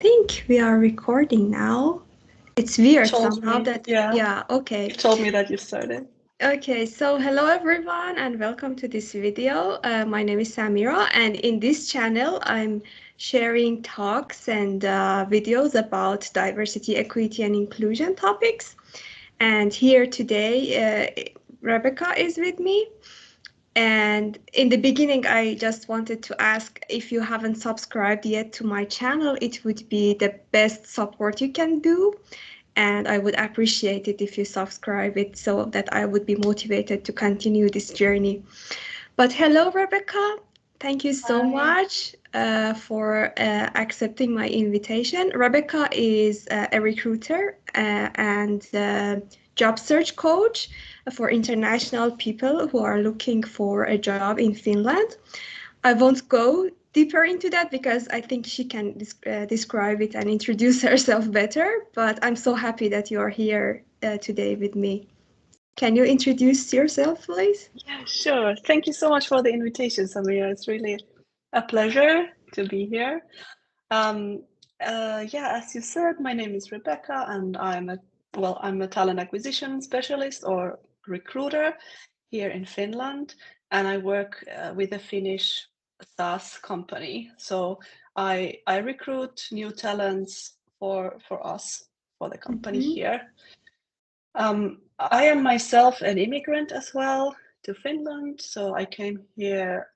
think we are recording now. It's weird Told somehow me, that, yeah, yeah, okay. you told me that you started. Okay, so hello everyone and welcome to this video. My name is Samira, and in this channel, I'm sharing talks and videos about diversity, equity, and inclusion topics. And here today, Rebekka is with me. And in the beginning, I just wanted to ask if you haven't subscribed yet to my channel, it would be the best support you can do. And I would appreciate it if you subscribe it so that I would be motivated to continue this journey. But hello, Rebekka. Thank you so Hi. much for accepting my invitation. Rebekka is a recruiter and job search coach for international people who are looking for a job in Finland. I won't go deeper into that because I think she can describe it and introduce herself better. But I'm so happy that you are here today with me. Can you introduce yourself, please? Yeah, sure. Thank you so much for the invitation, Samira. It's really a pleasure to be here. Um, yeah, as you said, my name is Rebekka, and I'm a talent acquisition specialist or recruiter here in Finland, and I work with a Finnish SaaS company. So I recruit new talents for us for the company Mhm. here. I am myself an immigrant as well to Finland. So I came here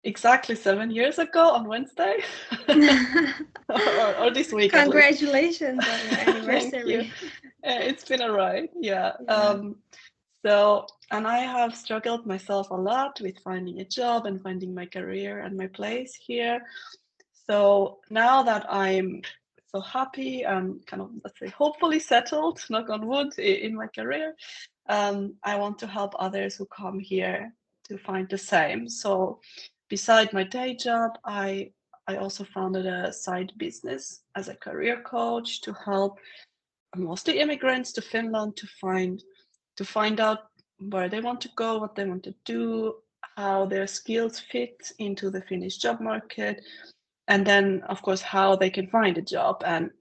exactly 7 years ago on Wednesday, or this week at least. Congratulations on your Thank you. anniversary. It's been a ride, yeah. Yeah. And I have struggled myself a lot with finding a job and finding my career and my place here. So now that I'm so happy and kind of, let's say, hopefully settled, knock on wood, in my career, I want to help others who come here to find the same. So beside my day job, I also founded a side business as a career coach to help mostly immigrants to Finland to find out where they want to go, what they want to do, how their skills fit into the Finnish job market, and then of course how they can find a job and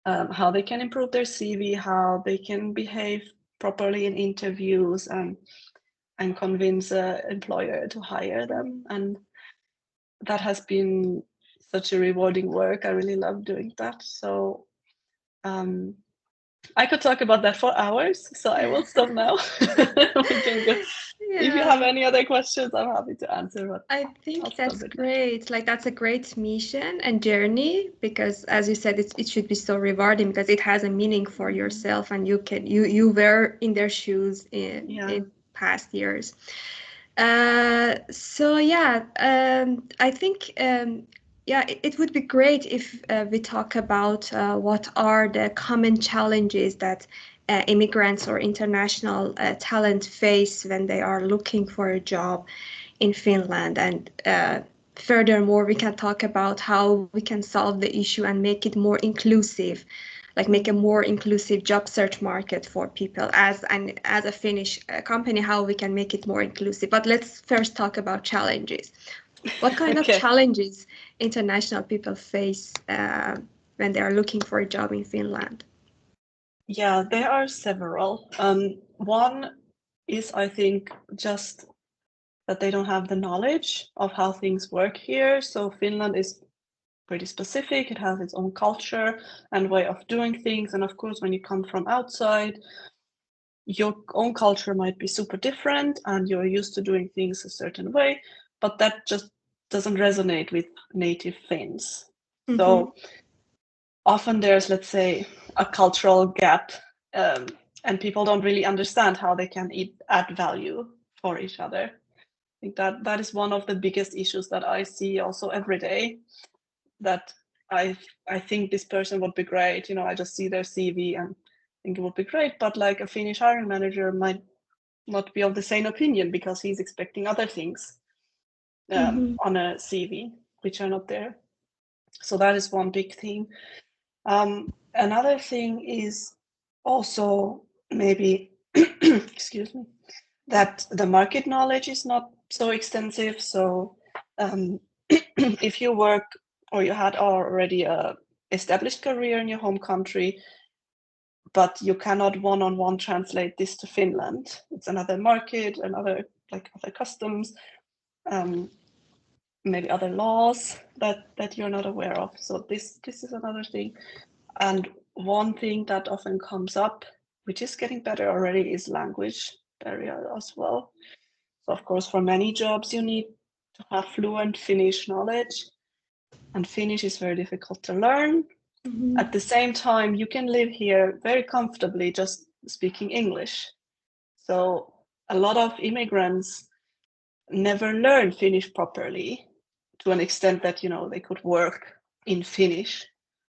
how they can improve their CV, how they can behave properly in interviews and convince an employer to hire them. And that has been such a rewarding work. I really love doing that. So um, I could talk about that for hours, so I will stop now. We can go. If you have Yeah. any other questions, I'm happy to answer, but I I'll think stop that's it now. great. Like that's a great mission and journey because as you said, it should be so rewarding because it has a meaning for Mhm. yourself and you were in their shoes Yeah. in past years. So yeah, I think yeah, it would be great if we talk about what are the common challenges that immigrants or international talent face when they are looking for a job in Finland. And furthermore, we can talk about how we can solve the issue and make it more inclusive, like make a Mm. more inclusive job search market for people as a Finnish company, how we can make it more inclusive. But let's first talk about challenges. What kind of Okay. challenges international people face when they are looking for a job in Finland? Yeah, there are several. One is, I think, just that they don't have the knowledge of how things work here. So Finland is pretty specific. It has its own culture and way of doing things. And of course, when you come from outside, your own culture might be super different and you're used to doing things a certain way, but that just doesn't resonate with native Finns. Mm-hmm. So often there's, let's say, a cultural gap, um, and people don't really understand how they can add value for each other. I think that is one of the biggest issues that I see also every day. That I think this person would be great. I just see their CV and think it would be great, but like a Finnish hiring manager might not be of the same opinion because he's expecting other things Mm-hmm. on a CV which are not there. So that is one big thing. Another thing is also maybe, excuse me, that the market knowledge is not so extensive. So if you work or you had already a established career in your home country, but you cannot one-on-one translate this to Finland. It's another market, another other customs, maybe other laws that you're not aware of. So this is another thing. And one thing that often comes up, which is getting better already, is language barrier as well. So of course, for many jobs, you need to have fluent Finnish knowledge, and Finnish is very difficult to learn. Mm-hmm. At the same time, you can live here very comfortably just speaking English. So a lot of immigrants never learn Finnish properly to an extent that, they could work in Finnish.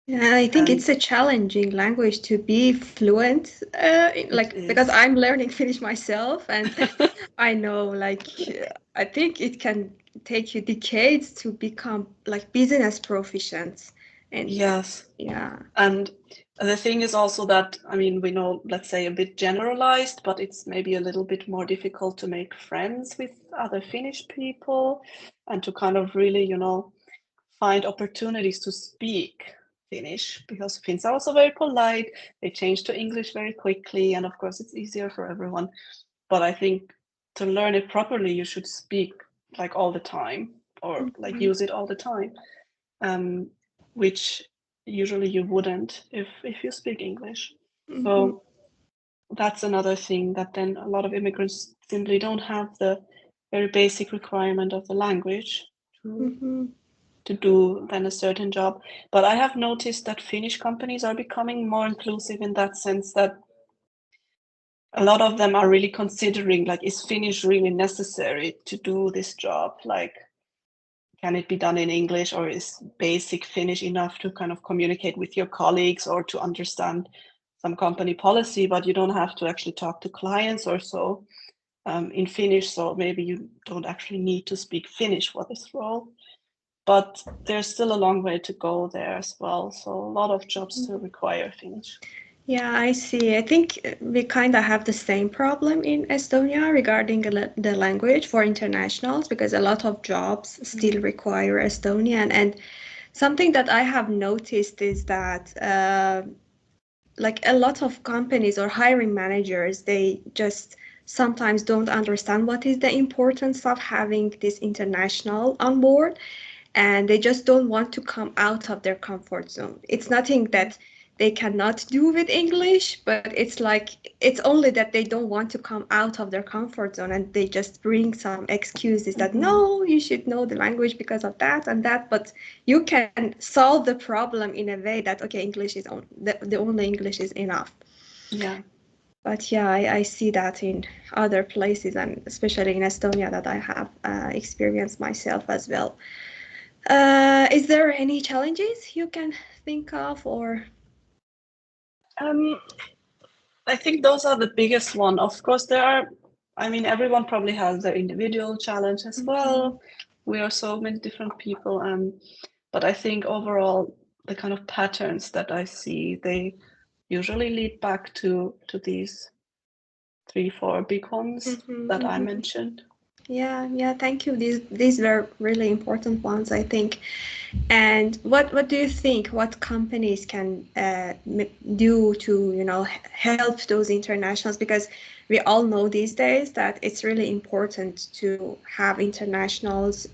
Yeah, I think And it's a challenging language to be fluent, it because is. I'm learning Finnish myself, and I know, I think it can take you decades to become like business proficient. And Yes. yeah. And the thing is also that, we know, let's say, a bit generalized, but it's maybe a little bit more difficult to make friends with other Finnish people and to kind of really, find opportunities to speak Finnish, because Finns are also very polite. They change to English very quickly, and of course, it's easier for everyone. But I think to learn it properly, you should speak like all the time, or like Mhm. use it all the time, which usually you wouldn't if you speak English. Mhm. So that's another thing, that then a lot of immigrants simply don't have the very basic requirement of the language to Mhm. to do then a certain job. But I have noticed that Finnish companies are becoming more inclusive in that sense, that a lot of them are really considering, like, is Finnish really necessary to do this job? Like, can it be done in English, or is basic Finnish enough to kind of communicate with your colleagues or to understand some company policy, but you don't have to actually talk to clients or so in Finnish, so maybe you don't actually need to speak Finnish for this role. But there's still a long way to go there as well. So a lot of jobs still require Finnish. Yeah, I see. I think we kind of have the same problem in Estonia regarding the language for internationals, because a lot of jobs still require Estonian. And something that I have noticed is that like a lot of companies or hiring managers, they just sometimes don't understand what is the importance of having this international on board, and they just don't want to come out of their comfort zone. It's nothing that they cannot do with English, but it's like it's only that they don't want to come out of their comfort zone, and they just bring some excuses that no, you should know the language because of that and that. But you can solve the problem in a way that okay, English is the only English is enough. Yeah. But yeah, I see that in other places, and especially in Estonia, that I have experienced myself as well. Is there any challenges you can think of, or? Um, I think those are the biggest one. Of course, there are, everyone probably has their individual challenge as Mhm. well. We are so many different people, but I think overall, the kind of patterns that I see, they usually lead back to these 3, 4 big ones Mhm, that I mhm. mentioned. Yeah, thank you. These were really important ones, I think. And what do you think? What companies can do to help those internationals? Because we all know these days that it's really important to have internationals,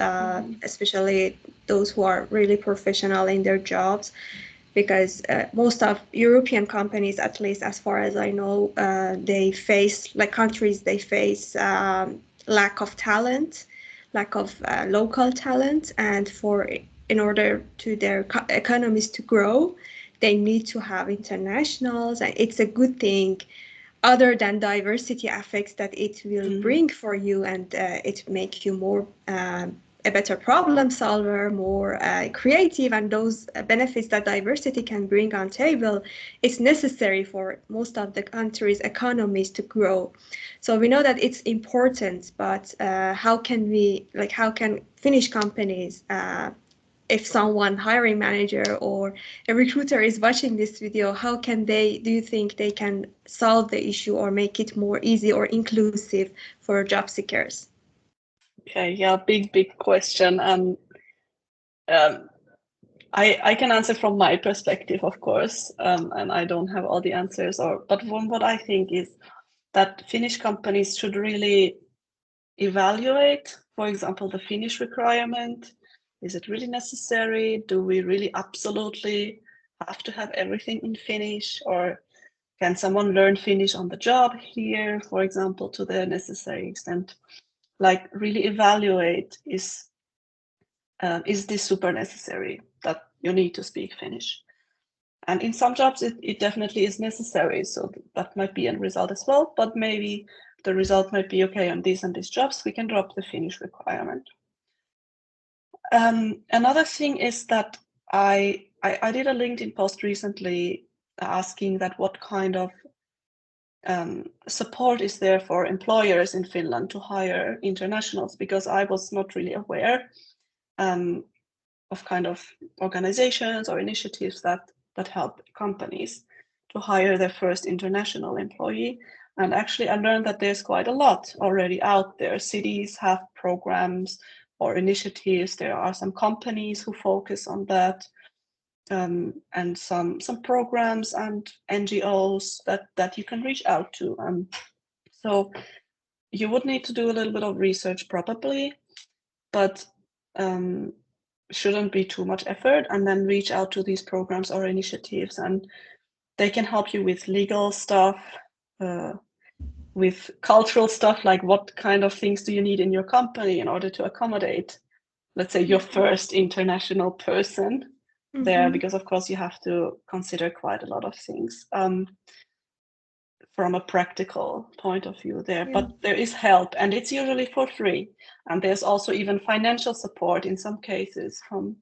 especially those who are really professional in their jobs. Because most of European companies, at least as far as I know, they face like countries they face lack of talent, lack of local talent, and for in order to their economies to grow, they need to have internationals, and it's a good thing. Other than diversity effects that it will Mm. bring for you, and it make you more a better problem solver, more creative, and those benefits that diversity can bring on table, it's necessary for most of the countries' economies to grow. So we know that it's important, but how can Finnish companies, if someone hiring manager or a recruiter is watching this video, how can they, do you think they can solve the issue or make it more easy or inclusive for job seekers? Okay, yeah, big question. And um, I can answer from my perspective, of course, and I don't have all the answers. But from what I think is that Finnish companies should really evaluate, for example, the Finnish requirement. Is it really necessary? Do we really absolutely have to have everything in Finnish, or can someone learn Finnish on the job here, for example, to the necessary extent? Like really evaluate is this super necessary that you need to speak Finnish? And in some jobs, it definitely is necessary. So that might be a result as well. But maybe the result might be, okay, on these and these jobs, we can drop the Finnish requirement. Another thing is that I did a LinkedIn post recently asking that what kind of support is there for employers in Finland to hire internationals, because I was not really aware of kind of organizations or initiatives that help companies to hire their first international employee. And actually, I learned that there's quite a lot already out there. Cities have programs or initiatives. There are some companies who focus on that, and some programs and NGOs that you can reach out to. So you would need to do a little bit of research probably, but shouldn't be too much effort, and then reach out to these programs or initiatives, and they can help you with legal stuff, with cultural stuff, like what kind of things do you need in your company in order to accommodate, let's say, your first international person there, because of course you have to consider quite a lot of things from a practical point of view there. But there is help, and it's usually for free, and there's also even financial support in some cases from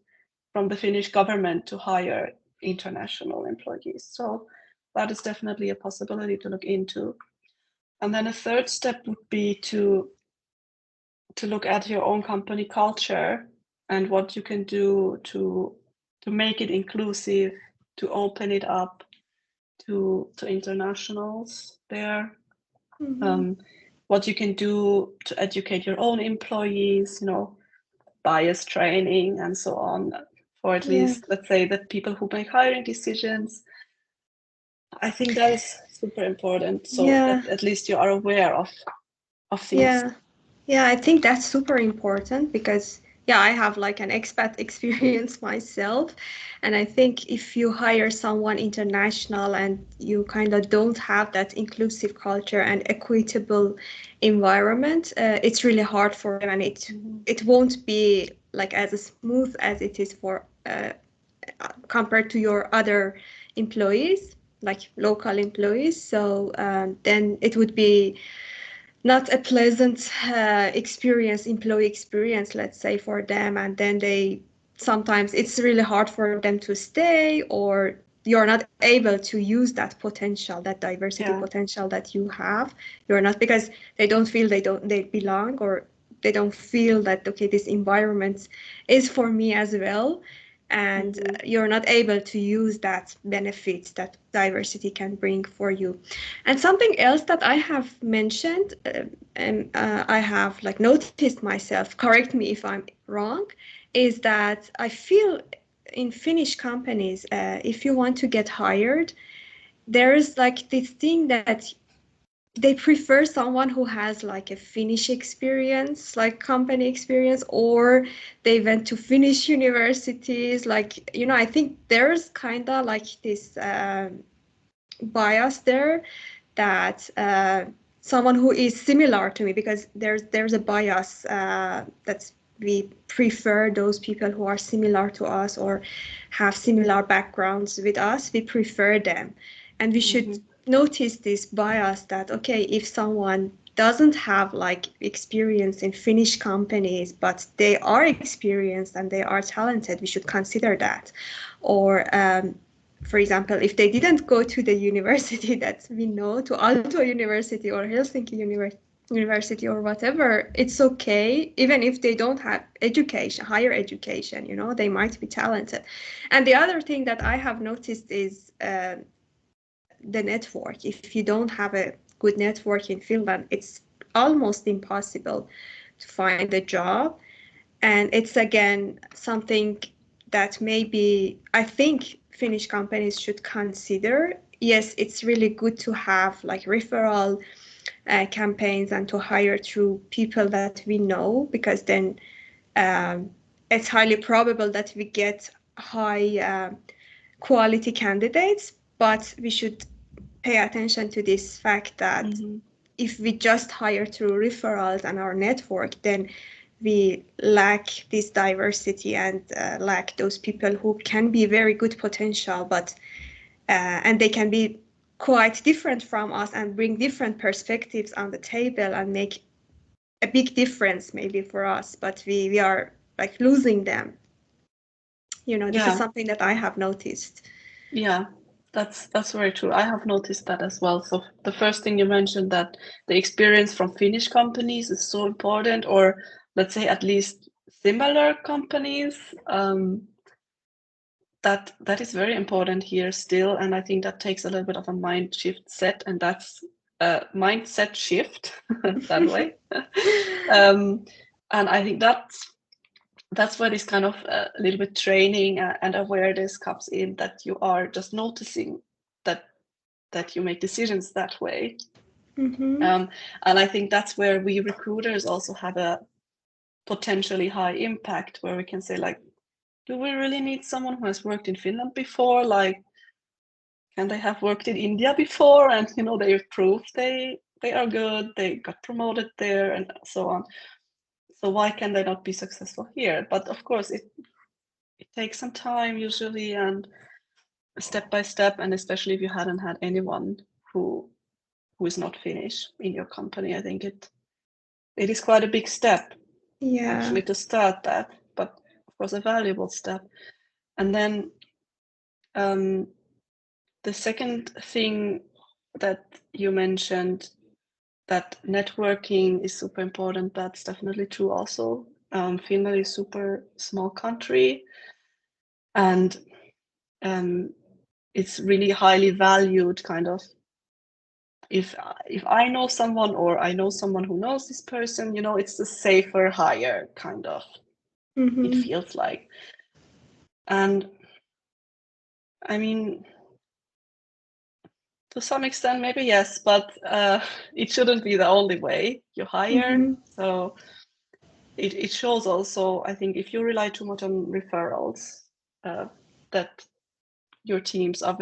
the Finnish government to hire international employees. So that is definitely a possibility to look into. And then a third step would be to look at your own company culture and what you can do to make it inclusive, to open it up to internationals there. What you can do to educate your own employees, bias training and so on, or at least, let's say, that people who make hiring decisions. I think that is super important. So that at least you are aware of things. Yeah, I think that's super important because I have like an expat experience myself. And I think if you hire someone international and you kind of don't have that inclusive culture and equitable environment, it's really hard for them, and it won't be like as smooth as it is for compared to your other employees, like local employees. So then it would be not a pleasant employee experience, let's say, for them. And then sometimes it's really hard for them to stay, or you're not able to use that potential, that diversity potential that you have. You're not, because they don't feel they belong, or they don't feel that, okay, this environment is for me as well. And you're not able to use that benefits that diversity can bring for you. And something else that I have mentioned, and I have like noticed myself, correct me if I'm wrong, is that I feel in Finnish companies, if you want to get hired, there's like this thing that they prefer someone who has like a Finnish experience, like company experience, or they went to Finnish universities. Like, I think there's kind of like this bias there, that someone who is similar to me, because there's a bias that we prefer those people who are similar to us or have similar backgrounds with us. We prefer them, and we should notice this bias that, okay, if someone doesn't have like experience in Finnish companies, but they are experienced and they are talented, we should consider that. Or for example, if they didn't go to the university that we know, to Aalto University or Helsinki University or whatever, it's okay. Even if they don't have education, higher education, they might be talented. And the other thing that I have noticed is the network. If you don't have a good network in Finland, it's almost impossible to find a job. And it's again something that maybe I think Finnish companies should consider. Yes, it's really good to have like referral campaigns and to hire through people that we know, because then um, it's highly probable that we get high quality candidates. But we should pay attention to this fact that Mm-hmm. if we just hire through referrals and our network, then we lack this diversity and lack those people who can be very good potential, but and they can be quite different from us and bring different perspectives on the table and make a big difference maybe for us, but we are like losing them. This is Yeah, something that I have noticed. yeah, that's very true. I have noticed that as well. So the first thing you mentioned, that the experience from Finnish companies is so important, or let's say at least similar companies. That is very important here still, and I think that takes a little bit of a mind shift set, and that's a mindset shift that way. And I think that's where this kind of a little bit training and awareness comes in, that you are just noticing that you make decisions that way. Mm-hmm. And I think that's where we recruiters also have a potentially high impact, where we can say, like, do we really need someone who has worked in Finland before? Like, can they have worked in India before? And they've proved they are good, they got promoted there, and so on. So why can they not be successful here? But of course, it takes some time usually, and step by step, and especially if you hadn't had anyone who is not Finnish in your company, I think it is quite a big step Yeah. actually to start that, but of course a valuable step. And then the second thing that you mentioned, that networking is super important, that's definitely true also. Finland is super small country, and it's really highly valued, kind of, if I know someone, or I know someone who knows this person, it's the safer hire, kind of, it Mm-hmm. feels like. And I mean, to some extent, maybe yes, but it shouldn't be the only way you hire. Mm-hmm. So it shows also, I think, if you rely too much on referrals, that your teams are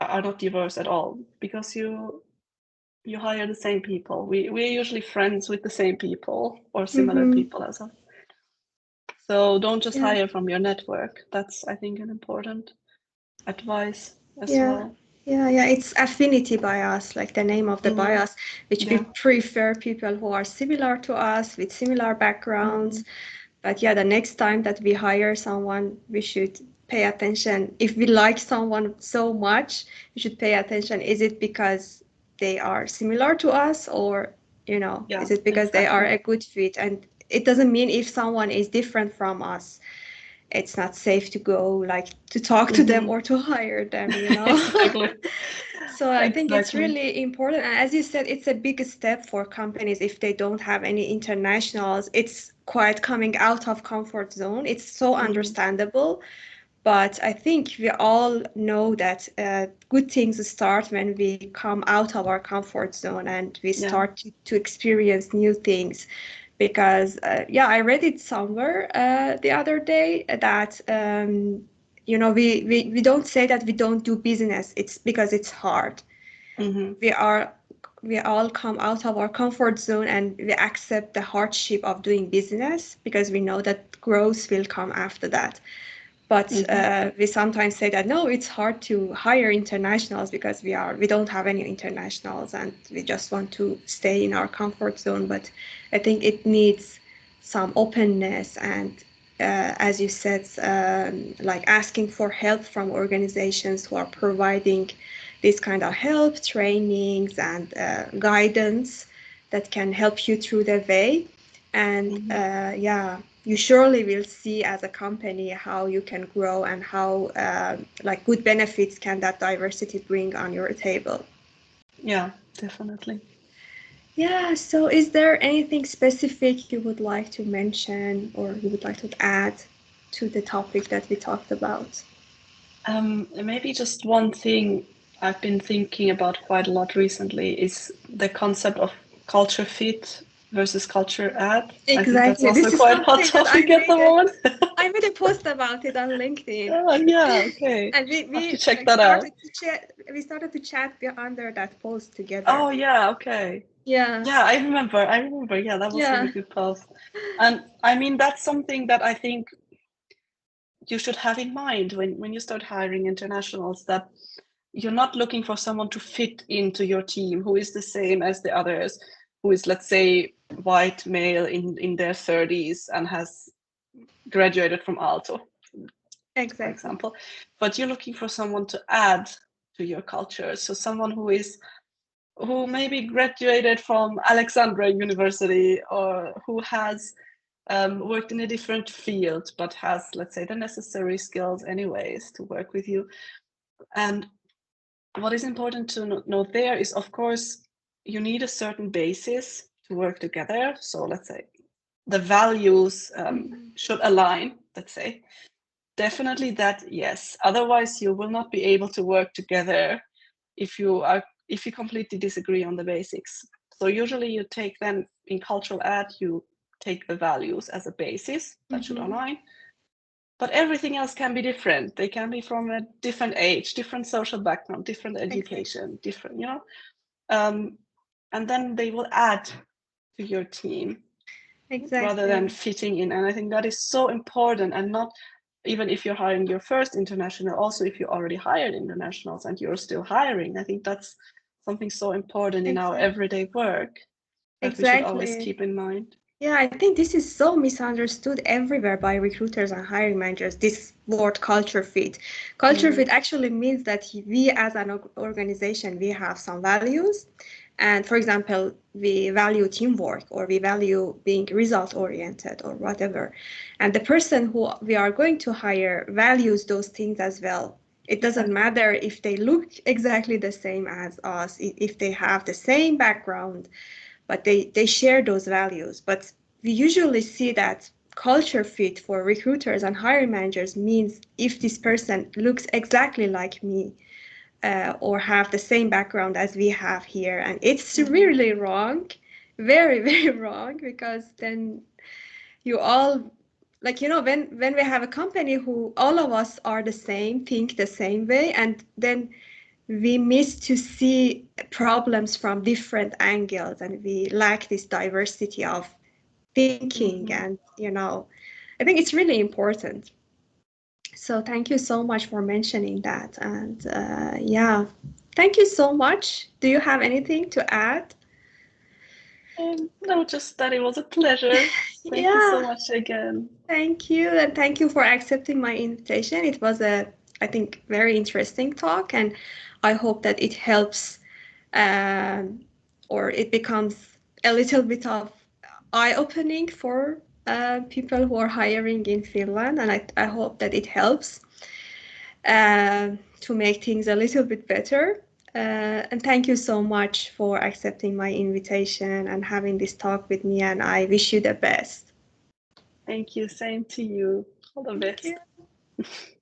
not diverse at all, because you hire the same people. We're usually friends with the same people or similar Mm-hmm. people as well. So don't just Yeah. hire from your network. That's, I think, an important advice as Yeah. well. Yeah, it's affinity bias, like the name of the Mm-hmm. bias, which we Yeah. prefer people who are similar to us with similar Mm-hmm. backgrounds. But yeah, the next time that we hire someone, we should pay attention. If we like someone so much, we should pay attention. Is it because they are similar to us, or, Yeah, is it because they are exactly. a good fit? And it doesn't mean if someone is different from us, it's not safe to go like to talk to them Mm-hmm. or to hire them. Exactly. So I think it's Exactly. really important. And as you said, it's a big step for companies if they don't have any internationals. It's quite coming out of comfort zone. It's so Mm-hmm. understandable. But I think we all know that good things start when we come out of our comfort zone and we Yeah. start to experience new things. Because, yeah, I read it somewhere the other day that, we don't say that we don't do business. It's because it's hard. Mm-hmm. We are we all come out of our comfort zone and we accept the hardship of doing business because we know that growth will come after that. But Mm-hmm. we sometimes say that no, it's hard to hire internationals because we don't have any internationals and we just want to stay in our comfort zone. But I think it needs some openness and, as you said, like asking for help from organizations who are providing this kind of help, trainings, and guidance that can help you through the way. And Mm-hmm. yeah, you surely will see as a company how you can grow and how like good benefits can that diversity bring on your table. Yeah, definitely. Yeah, so is there anything specific you would like to mention or you would like to add? to the topic that we talked about? Maybe just one thing I've been thinking about quite a lot recently is the concept of culture fit versus culture add. I think that's Exactly. also This is quite hot something that topic at the moment. I made a post about it on LinkedIn. Oh, yeah, okay. And I have to we check like that out. started to chat under that post together. Oh, yeah, okay. Yeah. Yeah, I remember. Yeah, that was a Yeah. really good post. And I mean, that's something that I think you should have in mind when you start hiring internationals, that you're not looking for someone to fit into your team who is the same as the others, who is, let's say, white male in their 30s and has graduated from Aalto, for Exactly. example. But you're looking for someone to add to your culture. So someone who maybe graduated from Alexandra University, or who has worked in a different field but has, let's say, the necessary skills anyways to work with you. And what is important to note there is, of course, you need a certain basis to work together. So let's say the values should align, let's say. Definitely that, yes. Otherwise, you will not be able to work together if you completely disagree on the basics. So usually you take then in cultural add, you take the values as a basis that should align. But everything else can be different. They can be from a different age, different social background, different Exactly. education, different, and then they will add to your team rather than Exactly. fitting in. And I think that is so important. And not even if you're hiring your first international, also if you already hired internationals and you're still hiring, I think that's something so important in our Exactly. everyday work that we should always Exactly. keep in mind. Yeah, I think this is so misunderstood everywhere by recruiters and hiring managers, this word culture fit. Culture Mm. fit actually means that we as an organization, we have some values. And for example, we value teamwork or we value being result oriented or whatever. And the person who we are going to hire values those things as well. It doesn't Exactly. matter if they look exactly the same as us, if they have the same background, but they share those values. But we usually see that culture fit for recruiters and hiring managers means if this person looks exactly like me, or have the same background as we have here. And it's Mm-hmm. really wrong, very, very wrong, because then you all, like, when we have a company who all of us are the same, think the same way, and then we miss to see problems from different angles, and we lack this diversity of thinking. Mm-hmm. And I think it's really important. So thank you so much for mentioning that. And yeah, thank you so much. Do you have anything to add? No, just that it was a pleasure. Thank you Yeah, so much again. thank you. And thank you for accepting my invitation. It was I think, very interesting talk. And I hope that it helps, um, or it becomes a little bit of eye-opening for people who are hiring in Finland. And I hope that it helps to make things a little bit better. And thank you so much for accepting my invitation and having this talk with me. And I wish you the best. Thank you. Same to you. All the Thank you. best.